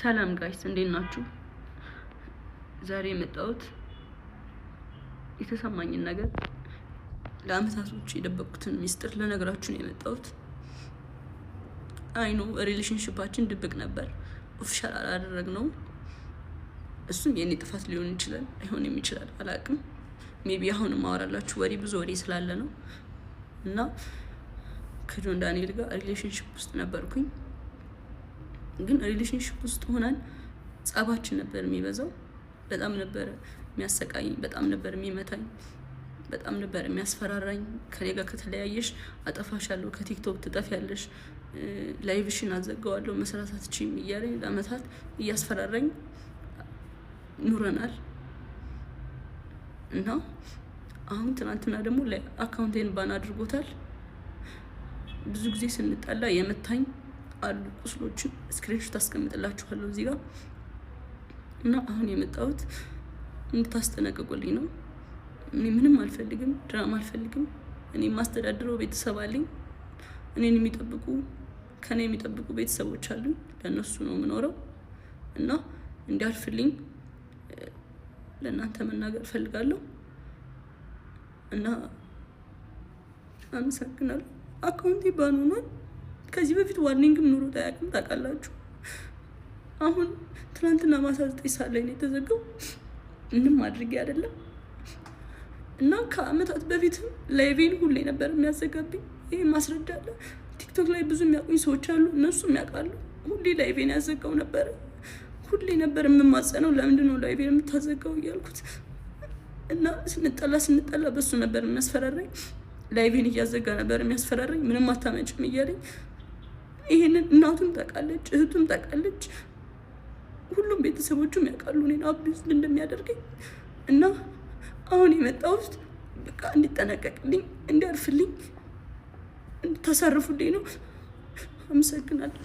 ሰላም ጋይስ እንዴት ናችሁ? ዛሬ የመጣሁት የተሰማኝን ነገር ለአመታቶች የደበቅኩትን ሚስጥር ለነገራችሁ ነው የመጣሁት። አይ ኖ ሪሌሽንሺፓችን ድብቅ ነበር፣ ኦፊሻል አላደረግነው። እሱም የኔ ጥፋት ሊሆን ይችላል አይሆንም ይችላል አላውቅም። ሜቢ አሁን ማወራላችሁ ብዙ ወሬ ስላለ ነው። እና ከጆን ዳንኤል ጋር ሪሌሽንሺፕ ውስጥ ነበርኩኝ። ግን ሪሌሽንሺፕ ውስጥ ሆነን ጸባችን ነበር የሚበዛው። በጣም ነበር የሚያሰቃየኝ፣ በጣም ነበር የሚመታኝ፣ በጣም ነበር የሚያስፈራራኝ። ከኔ ጋር ከተለያየሽ አጠፋሻለሁ፣ ከቲክቶክ ትጠፊያለሽ፣ ላይቭሽን አዘጋዋለሁ፣ መስራት አትችይም እያለኝ ለአመታት እያስፈራራኝ ኑረናል። እና አሁን ትናንትና ደግሞ አካውንቴን ባን አድርጎታል። ብዙ ጊዜ ስንጣላ የመታኝ አሉ ቁስሎችን ስክሪንሾት አስቀምጥላችኋለሁ እዚህ ጋር። እና አሁን የመጣሁት እንድታስጠነቅቁልኝ ነው። እኔ ምንም አልፈልግም፣ ድራማ አልፈልግም። እኔ ማስተዳድረው ቤተሰብ አለኝ። እኔን የሚጠብቁ ከኔ የሚጠብቁ ቤተሰቦች አሉኝ። ለነሱ ነው የምኖረው። እና እንዲያልፍልኝ ለእናንተ መናገር ፈልጋለሁ። እና አመሰግናለሁ። አካውንቴ ባን ሆኗል። ከዚህ በፊት ዋርኒንግም ኑሮ ታያቅም ታውቃላችሁ። አሁን ትናንትና ማታ 9 ሰዓት ላይ ነው የተዘጋው። ምንም አድርጌ አይደለም። እና ከአመታት በፊትም ላይቬን ሁሌ ነበር የሚያዘጋብኝ። ይሄ ማስረዳለ። ቲክቶክ ላይ ብዙ የሚያውቁኝ ሰዎች አሉ፣ እነሱም ያውቃሉ። ሁሌ ላይቬን ያዘጋው ነበር። ሁሌ ነበር የምማጸነው፣ ለምንድን ነው ላይቬን የምታዘጋው እያልኩት። እና ስንጠላ በሱ ነበር የሚያስፈራራኝ። ላይቬን እያዘጋ ነበር የሚያስፈራራኝ። ምንም አታመጭም እያለኝ። ይሄንን እናቱም ታውቃለች፣ እህቱም ታውቃለች፣ ሁሉም ቤተሰቦቹም ያውቃሉ እኔን አቢዩዝ እንደሚያደርገኝ። እና አሁን የመጣሁት በቃ እንዲጠነቀቅልኝ፣ እንዲያርፍልኝ፣ እንድታሳርፉልኝ ነው። አመሰግናለሁ።